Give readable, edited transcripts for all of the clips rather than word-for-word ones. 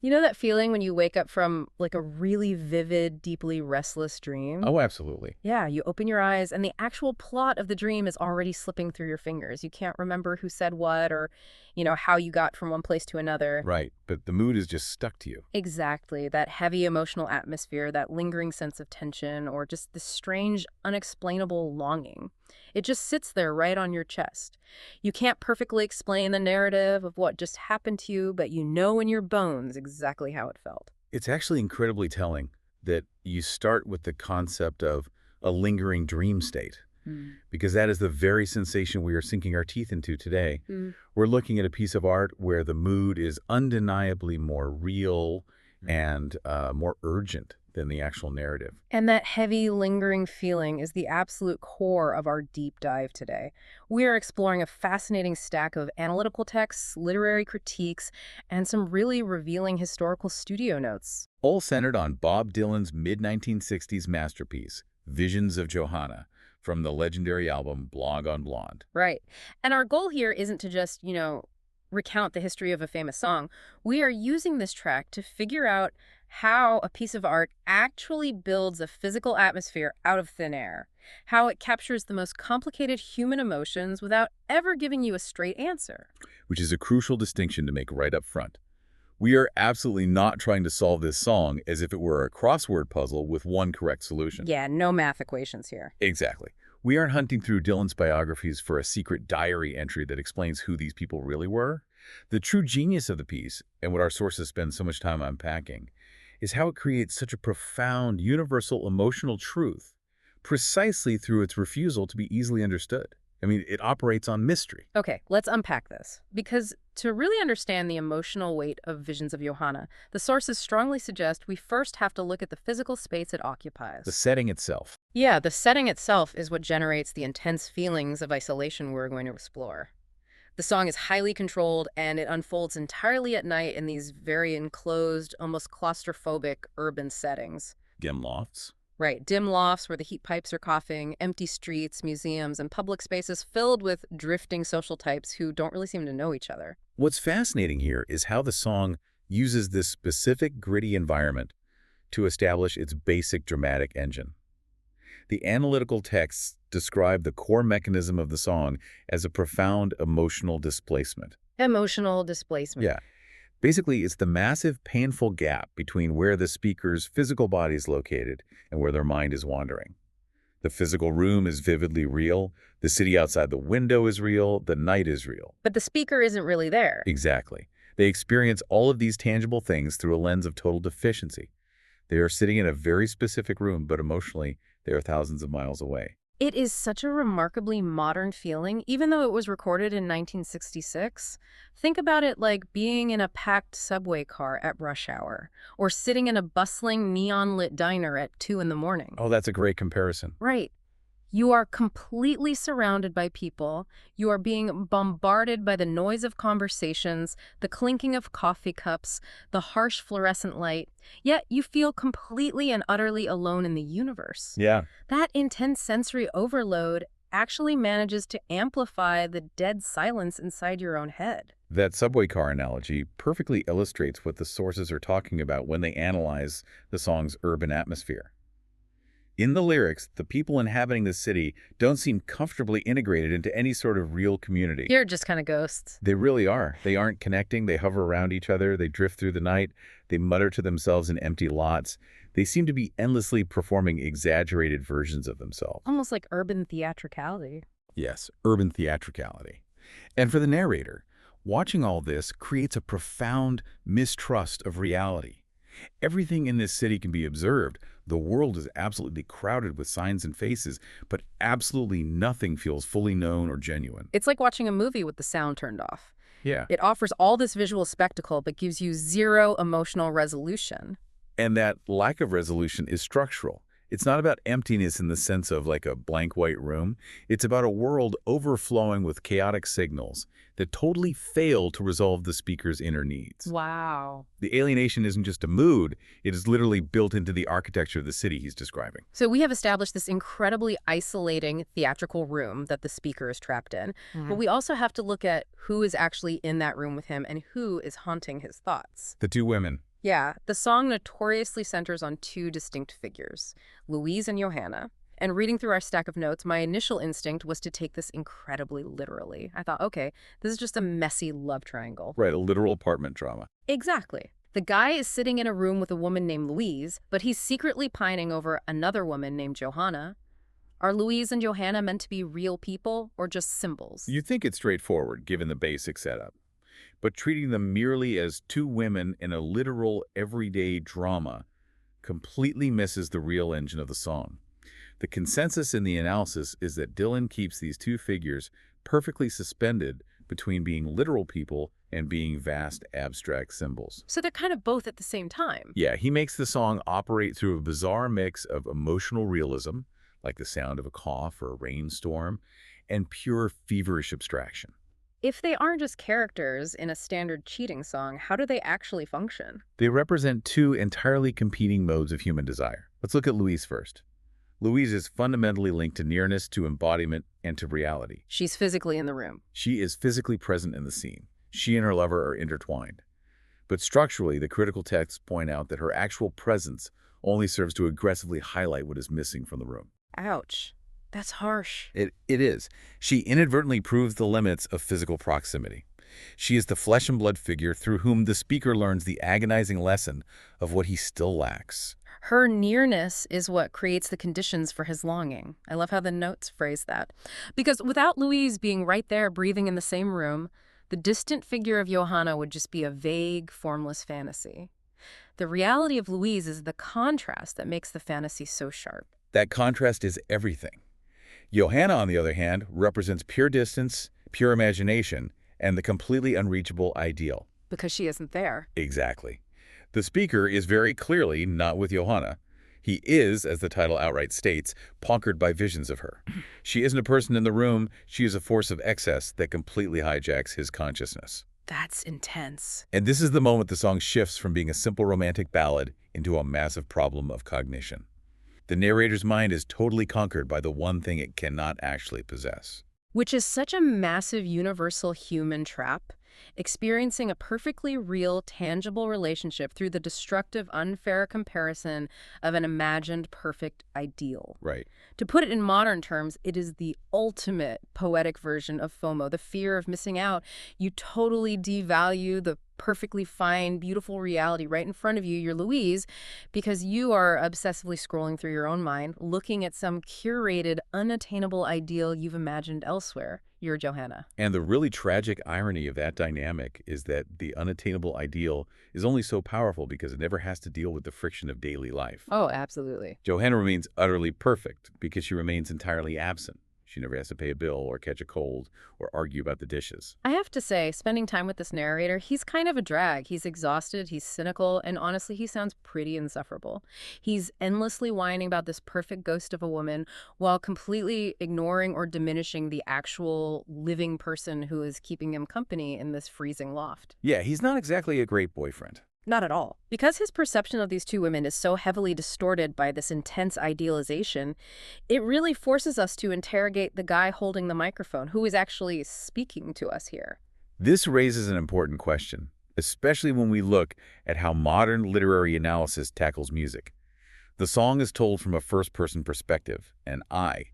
You know that feeling when you wake up from like a really vivid, deeply restless dream? Oh, absolutely. Yeah, you open your eyes and the actual plot of the dream is already slipping through your fingers. You can't remember who said what or, how you got from one place to another. Right, but the mood is just stuck to you. Exactly. That heavy emotional atmosphere, that lingering sense of tension, or just this strange, unexplainable longing. It just sits there right on your chest. You can't perfectly explain the narrative of what just happened to you, but you know in your bones exactly how it felt. It's actually incredibly telling that you start with the concept of a lingering dream state, Mm. because that is the very sensation we are sinking our teeth into today. Mm. We're looking at a piece of art where the mood is undeniably more real and more urgent than the actual narrative. And that heavy, lingering feeling is the absolute core of our deep dive today. We are exploring a fascinating stack of analytical texts, literary critiques, and some really revealing historical studio notes. All centered on Bob Dylan's mid-1960s masterpiece, Visions of Johanna, from the legendary album Blog on Blonde. Right. And our goal here isn't to just, recount the history of a famous song. We are using this track to figure out how a piece of art actually builds a physical atmosphere out of thin air, how it captures the most complicated human emotions without ever giving you a straight answer. Which is a crucial distinction to make right up front. We are absolutely not trying to solve this song as if it were a crossword puzzle with one correct solution. Yeah, no math equations here. Exactly. We aren't hunting through Dylan's biographies for a secret diary entry that explains who these people really were. The true genius of the piece, and what our sources spend so much time unpacking, is how it creates such a profound, universal emotional truth, precisely through its refusal to be easily understood. I mean, it operates on mystery. Okay, let's unpack this. Because to really understand the emotional weight of Visions of Johanna, the sources strongly suggest we first have to look at the physical space it occupies. The setting itself. Yeah, the setting itself is what generates the intense feelings of isolation we're going to explore. The song is highly controlled, and it unfolds entirely at night in these very enclosed, almost claustrophobic urban settings. Dim lofts. Right, dim lofts where the heat pipes are coughing, empty streets, museums, and public spaces filled with drifting social types who don't really seem to know each other. What's fascinating here is how the song uses this specific gritty environment to establish its basic dramatic engine. The analytical texts describe the core mechanism of the song as a profound emotional displacement. Emotional displacement. Yeah. Basically, it's the massive, painful gap between where the speaker's physical body is located and where their mind is wandering. The physical room is vividly real, the city outside the window is real, the night is real. But the speaker isn't really there. Exactly. They experience all of these tangible things through a lens of total deficiency. They are sitting in a very specific room, but emotionally, they are thousands of miles away. It is such a remarkably modern feeling, even though it was recorded in 1966. Think about it like being in a packed subway car at rush hour, or sitting in a bustling neon-lit diner at 2 in the morning. Oh, that's a great comparison. Right. You are completely surrounded by people. You are being bombarded by the noise of conversations, the clinking of coffee cups, the harsh fluorescent light. Yet you feel completely and utterly alone in the universe. Yeah. That intense sensory overload actually manages to amplify the dead silence inside your own head. That subway car analogy perfectly illustrates what the sources are talking about when they analyze the song's urban atmosphere. In the lyrics, the people inhabiting the city don't seem comfortably integrated into any sort of real community. You're just kind of ghosts. They really are. They aren't connecting. They hover around each other. They drift through the night. They mutter to themselves in empty lots. They seem to be endlessly performing exaggerated versions of themselves. Almost like urban theatricality. Yes, urban theatricality. And for the narrator, watching all this creates a profound mistrust of reality. Everything in this city can be observed. The world is absolutely crowded with signs and faces, but absolutely nothing feels fully known or genuine. It's like watching a movie with the sound turned off. Yeah. It offers all this visual spectacle but gives you zero emotional resolution. And that lack of resolution is structural. It's not about emptiness in the sense of like a blank white room. It's about a world overflowing with chaotic signals that totally fail to resolve the speaker's inner needs. Wow. The alienation isn't just a mood, it is literally built into the architecture of the city he's describing. So we have established this incredibly isolating theatrical room that the speaker is trapped in. But we also have to look at who is actually in that room with him and who is haunting his thoughts. The two women. Yeah, the song notoriously centers on two distinct figures, Louise and Johanna. And reading through our stack of notes, my initial instinct was to take this incredibly literally. I thought, okay, this is just a messy love triangle. Right, a literal apartment drama. Exactly. The guy is sitting in a room with a woman named Louise, but he's secretly pining over another woman named Johanna. Are Louise and Johanna meant to be real people or just symbols? You think it's straightforward, given the basic setup. But treating them merely as two women in a literal, everyday drama completely misses the real engine of the song. The consensus in the analysis is that Dylan keeps these two figures perfectly suspended between being literal people and being vast, abstract symbols. So they're kind of both at the same time. Yeah, he makes the song operate through a bizarre mix of emotional realism, like the sound of a cough or a rainstorm, and pure feverish abstraction. If they aren't just characters in a standard cheating song, how do they actually function? They represent two entirely competing modes of human desire. Let's look at Louise first. Louise is fundamentally linked to nearness, to embodiment, and to reality. She's physically in the room. She is physically present in the scene. She and her lover are intertwined. But structurally, the critical texts point out that her actual presence only serves to aggressively highlight what is missing from the room. Ouch. That's harsh. It is. She inadvertently proves the limits of physical proximity. She is the flesh and blood figure through whom the speaker learns the agonizing lesson of what he still lacks. Her nearness is what creates the conditions for his longing. I love how the notes phrase that. Because without Louise being right there breathing in the same room, the distant figure of Johanna would just be a vague, formless fantasy. The reality of Louise is the contrast that makes the fantasy so sharp. That contrast is everything. Johanna, on the other hand, represents pure distance, pure imagination, and the completely unreachable ideal. Because she isn't there. Exactly. The speaker is very clearly not with Johanna. He is, as the title outright states, conquered by visions of her. She isn't a person in the room. She is a force of excess that completely hijacks his consciousness. That's intense. And this is the moment the song shifts from being a simple romantic ballad into a massive problem of cognition. The narrator's mind is totally conquered by the one thing it cannot actually possess. Which is such a massive universal human trap. Experiencing a perfectly real, tangible relationship through the destructive, unfair comparison of an imagined perfect ideal. Right. To put it in modern terms, it is the ultimate poetic version of FOMO, the fear of missing out. You totally devalue the perfectly fine, beautiful reality right in front of you, your Louise, because you are obsessively scrolling through your own mind, looking at some curated, unattainable ideal you've imagined elsewhere. You're Johanna. And the really tragic irony of that dynamic is that the unattainable ideal is only so powerful because it never has to deal with the friction of daily life. Oh, absolutely. Johanna remains utterly perfect because she remains entirely absent. She never has to pay a bill or catch a cold or argue about the dishes. I have to say, spending time with this narrator, he's kind of a drag. He's exhausted, he's cynical, and honestly, he sounds pretty insufferable. He's endlessly whining about this perfect ghost of a woman while completely ignoring or diminishing the actual living person who is keeping him company in this freezing loft. Yeah, he's not exactly a great boyfriend. Not at all. Because his perception of these two women is so heavily distorted by this intense idealization, it really forces us to interrogate the guy holding the microphone, who is actually speaking to us here. This raises an important question, especially when we look at how modern literary analysis tackles music. The song is told from a first-person perspective, an I,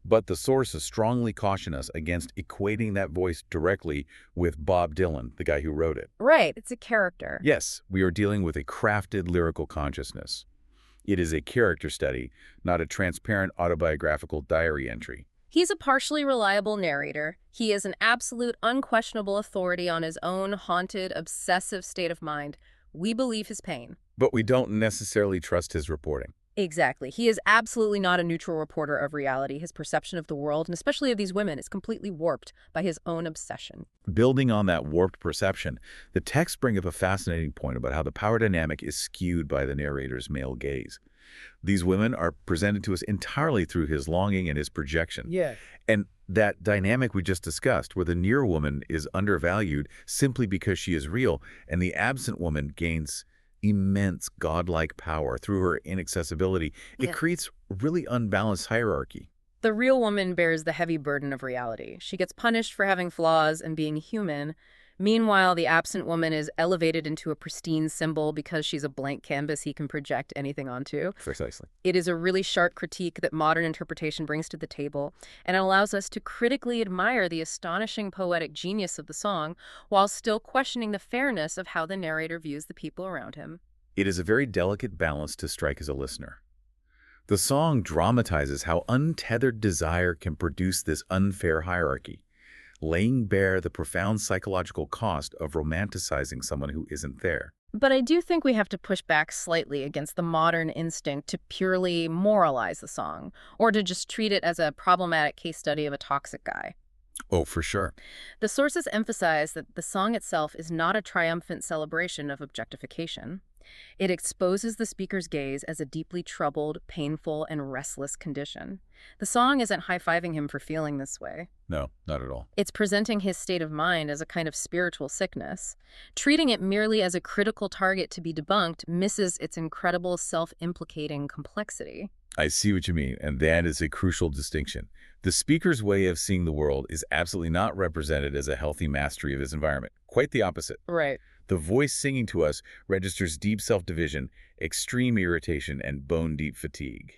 but the sources strongly caution us against equating that voice directly with Bob Dylan, the guy who wrote it. Right, it's a character. Yes, we are dealing with a crafted lyrical consciousness. It is a character study, not a transparent autobiographical diary entry. He's a partially reliable narrator. He is an absolute, unquestionable authority on his own haunted, obsessive state of mind. We believe his pain. But we don't necessarily trust his reporting. Exactly. He is absolutely not a neutral reporter of reality. His perception of the world, and especially of these women, is completely warped by his own obsession. Building on that warped perception, the texts bring up a fascinating point about how the power dynamic is skewed by the narrator's male gaze. These women are presented to us entirely through his longing and his projection. Yeah. And that dynamic we just discussed, where the near woman is undervalued simply because she is real, and the absent woman gains immense godlike power through her inaccessibility, it creates really unbalanced hierarchy. The real woman bears the heavy burden of reality. She gets punished for having flaws and being human, Meanwhile, the absent woman is elevated into a pristine symbol because she's a blank canvas he can project anything onto. Precisely. It is a really sharp critique that modern interpretation brings to the table, and it allows us to critically admire the astonishing poetic genius of the song while still questioning the fairness of how the narrator views the people around him. It is a very delicate balance to strike as a listener. The song dramatizes how untethered desire can produce this unfair hierarchy, laying bare the profound psychological cost of romanticizing someone who isn't there. But I do think we have to push back slightly against the modern instinct to purely moralize the song, or to just treat it as a problematic case study of a toxic guy. Oh, for sure. The sources emphasize that the song itself is not a triumphant celebration of objectification. It exposes the speaker's gaze as a deeply troubled, painful, and restless condition. The song isn't high-fiving him for feeling this way. No, not at all. It's presenting his state of mind as a kind of spiritual sickness. Treating it merely as a critical target to be debunked misses its incredible self-implicating complexity. I see what you mean, and that is a crucial distinction. The speaker's way of seeing the world is absolutely not represented as a healthy mastery of his environment. Quite the opposite. Right. The voice singing to us registers deep self-division, extreme irritation, and bone-deep fatigue.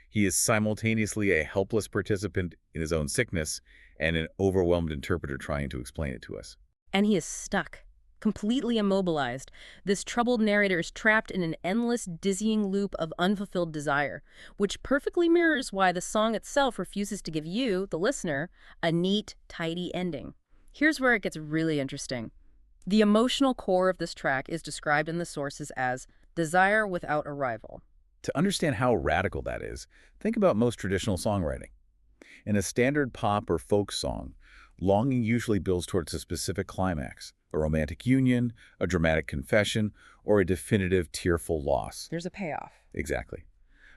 He is simultaneously a helpless participant in his own sickness and an overwhelmed interpreter trying to explain it to us. And he is stuck, completely immobilized. This troubled narrator is trapped in an endless, dizzying loop of unfulfilled desire, which perfectly mirrors why the song itself refuses to give you, the listener, a neat, tidy ending. Here's where it gets really interesting. The emotional core of this track is described in the sources as desire without arrival. To understand how radical that is, think about most traditional songwriting. In a standard pop or folk song, longing usually builds towards a specific climax, a romantic union, a dramatic confession, or a definitive tearful loss. There's a payoff. Exactly.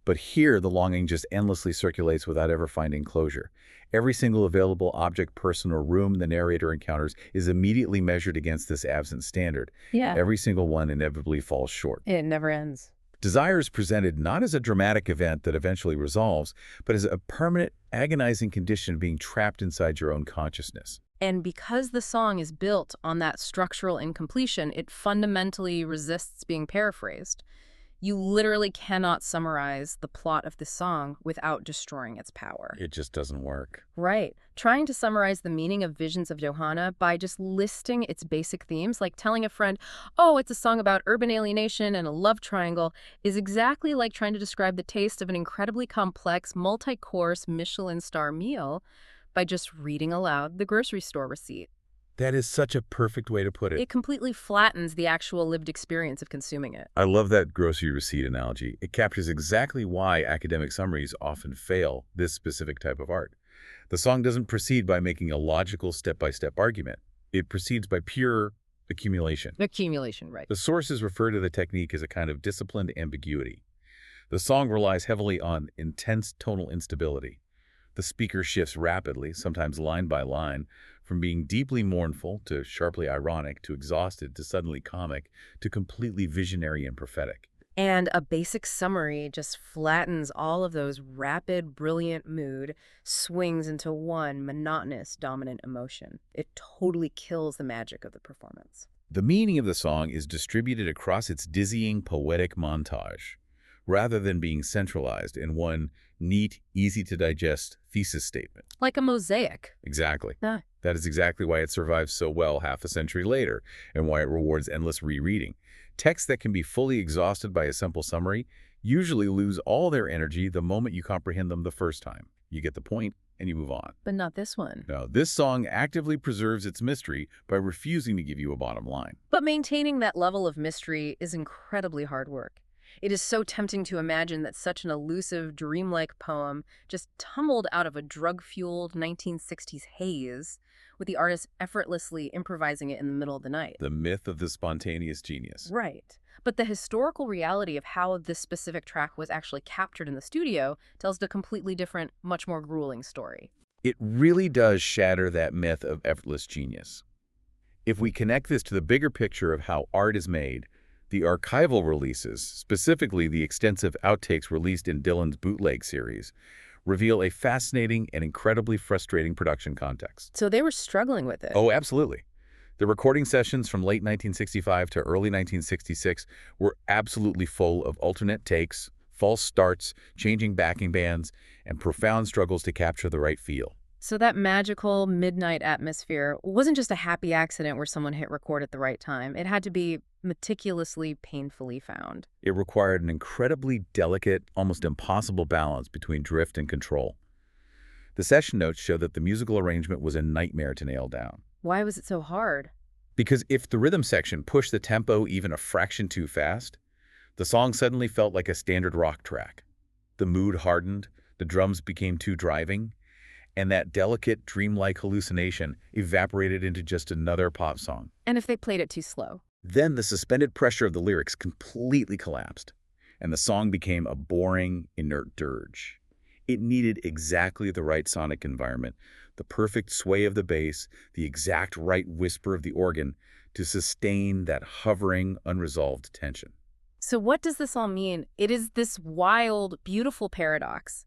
But here, the longing just endlessly circulates without ever finding closure. Every single available object, person, or room the narrator encounters is immediately measured against this absent standard. Yeah. Every single one inevitably falls short. It never ends. Desire is presented not as a dramatic event that eventually resolves, but as a permanent, agonizing condition being trapped inside your own consciousness. And because the song is built on that structural incompletion, it fundamentally resists being paraphrased. You literally cannot summarize the plot of this song without destroying its power. It just doesn't work. Right. Trying to summarize the meaning of Visions of Johanna by just listing its basic themes, like telling a friend, oh, it's a song about urban alienation and a love triangle, is exactly like trying to describe the taste of an incredibly complex, multi-course Michelin star meal by just reading aloud the grocery store receipt. That is such a perfect way to put it. It completely flattens the actual lived experience of consuming it. I love that grocery receipt analogy. It captures exactly why academic summaries often fail this specific type of art. The song doesn't proceed by making a logical step-by-step argument. It proceeds by pure accumulation. Accumulation, right. The sources refer to the technique as a kind of disciplined ambiguity. The song relies heavily on intense tonal instability. The speaker shifts rapidly, sometimes line by line, from being deeply mournful to sharply ironic to exhausted to suddenly comic to completely visionary and prophetic. And a basic summary just flattens all of those rapid, brilliant mood swings into one monotonous, dominant emotion. It totally kills the magic of the performance. The meaning of the song is distributed across its dizzying poetic montage, rather than being centralized in one neat, easy-to-digest thesis statement. Like a mosaic. Exactly. Yeah. That is exactly why it survives so well half a century later, and why it rewards endless rereading. Texts that can be fully exhausted by a simple summary usually lose all their energy the moment you comprehend them the first time. You get the point, and you move on. But not this one. No, this song actively preserves its mystery by refusing to give you a bottom line. But maintaining that level of mystery is incredibly hard work. It is so tempting to imagine that such an elusive, dreamlike poem just tumbled out of a drug-fueled 1960s haze, with the artist effortlessly improvising it in the middle of the night. The myth of the spontaneous genius. Right. But the historical reality of how this specific track was actually captured in the studio tells a completely different, much more grueling story. It really does shatter that myth of effortless genius. If we connect this to the bigger picture of how art is made, the archival releases, specifically the extensive outtakes released in Dylan's bootleg series, reveal a fascinating and incredibly frustrating production context. So they were struggling with it. Oh, absolutely. The recording sessions from late 1965 to early 1966 were absolutely full of alternate takes, false starts, changing backing bands, and profound struggles to capture the right feel. So that magical midnight atmosphere wasn't just a happy accident where someone hit record at the right time. It had to be meticulously, painfully found. It required an incredibly delicate, almost impossible balance between drift and control. The session notes show that the musical arrangement was a nightmare to nail down. Why was it so hard? Because if the rhythm section pushed the tempo even a fraction too fast, the song suddenly felt like a standard rock track. The mood hardened, the drums became too driving, and that delicate, dreamlike hallucination evaporated into just another pop song. And if they played it too slow? Then the suspended pressure of the lyrics completely collapsed, and the song became a boring, inert dirge. It needed exactly the right sonic environment, the perfect sway of the bass, the exact right whisper of the organ to sustain that hovering, unresolved tension. So what does this all mean? It is this wild, beautiful paradox.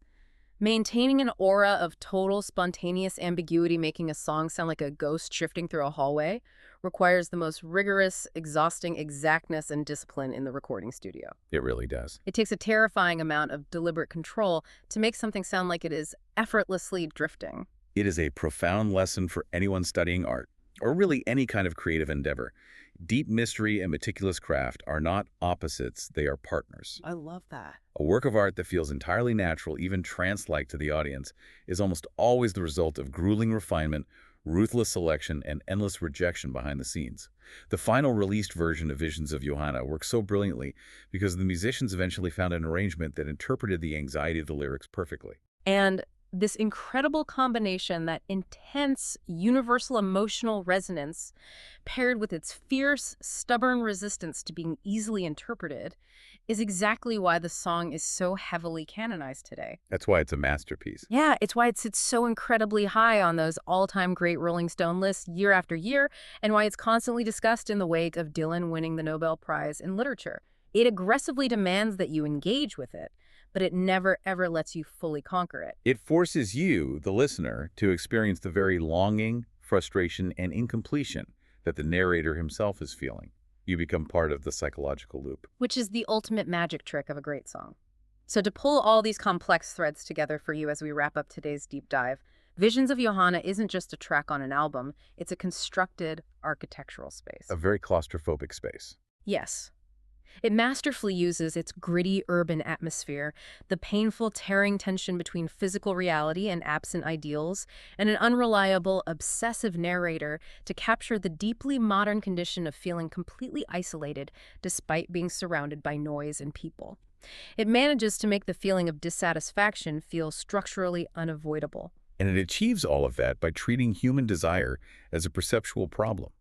Maintaining an aura of total spontaneous ambiguity, making a song sound like a ghost shifting through a hallway, requires the most rigorous, exhausting exactness and discipline in the recording studio. It really does. It takes a terrifying amount of deliberate control to make something sound like it is effortlessly drifting. It is a profound lesson for anyone studying art, or really any kind of creative endeavor. Deep mystery and meticulous craft are not opposites, they are partners. I love that. A work of art that feels entirely natural, even trance-like to the audience, is almost always the result of grueling refinement, ruthless selection, and endless rejection behind the scenes. The final released version of Visions of Johanna works so brilliantly because the musicians eventually found an arrangement that interpreted the anxiety of the lyrics perfectly. And this incredible combination, that intense, universal emotional resonance, paired with its fierce, stubborn resistance to being easily interpreted, is exactly why the song is so heavily canonized today. That's why it's a masterpiece. Yeah, it's why it sits so incredibly high on those all-time great Rolling Stone lists year after year, and why it's constantly discussed in the wake of Dylan winning the Nobel Prize in Literature. It aggressively demands that you engage with it, but it never, ever lets you fully conquer it. It forces you, the listener, to experience the very longing, frustration, and incompletion that the narrator himself is feeling. You become part of the psychological loop. Which is the ultimate magic trick of a great song. So to pull all these complex threads together for you as we wrap up today's deep dive, Visions of Johanna isn't just a track on an album, it's a constructed architectural space. A very claustrophobic space. Yes. It masterfully uses its gritty urban atmosphere, the painful tearing tension between physical reality and absent ideals, and an unreliable, obsessive narrator to capture the deeply modern condition of feeling completely isolated despite being surrounded by noise and people. It manages to make the feeling of dissatisfaction feel structurally unavoidable. And it achieves all of that by treating human desire as a perceptual problem.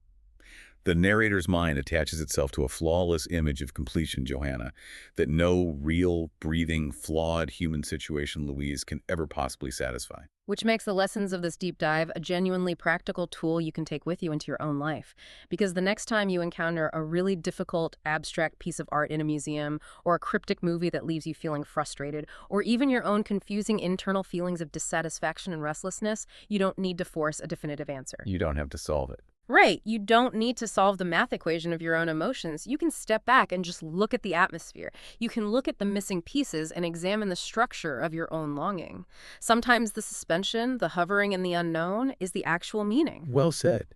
The narrator's mind attaches itself to a flawless image of completion, Johanna, that no real, breathing, flawed human situation Louise can ever possibly satisfy. Which makes the lessons of this deep dive a genuinely practical tool you can take with you into your own life. Because the next time you encounter a really difficult, abstract piece of art in a museum, or a cryptic movie that leaves you feeling frustrated, or even your own confusing internal feelings of dissatisfaction and restlessness, you don't need to force a definitive answer. You don't have to solve it. Right. You don't need to solve the math equation of your own emotions. You can step back and just look at the atmosphere. You can look at the missing pieces and examine the structure of your own longing. Sometimes the suspension, the hovering in the unknown, is the actual meaning. Well said.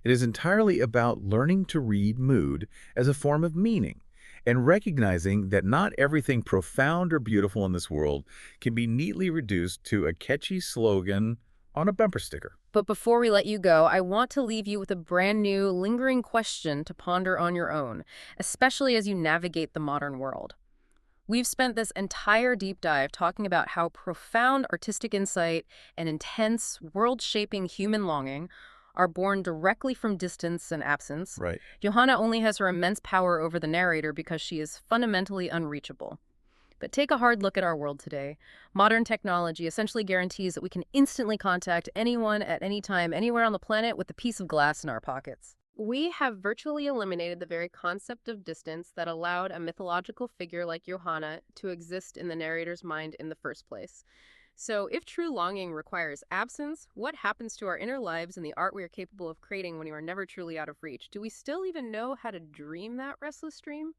It is entirely about learning to read mood as a form of meaning and recognizing that not everything profound or beautiful in this world can be neatly reduced to a catchy slogan on a bumper sticker. But before we let you go, I want to leave you with a brand new, lingering question to ponder on your own, especially as you navigate the modern world. We've spent this entire deep dive talking about how profound artistic insight and intense, world-shaping human longing are born directly from distance and absence. Right. Johanna only has her immense power over the narrator because she is fundamentally unreachable. But take a hard look at our world today. Modern technology essentially guarantees that we can instantly contact anyone at any time, anywhere on the planet with a piece of glass in our pockets. We have virtually eliminated the very concept of distance that allowed a mythological figure like Johanna to exist in the narrator's mind in the first place. So, if true longing requires absence, what happens to our inner lives and the art we are capable of creating when we are never truly out of reach? Do we still even know how to dream that restless dream?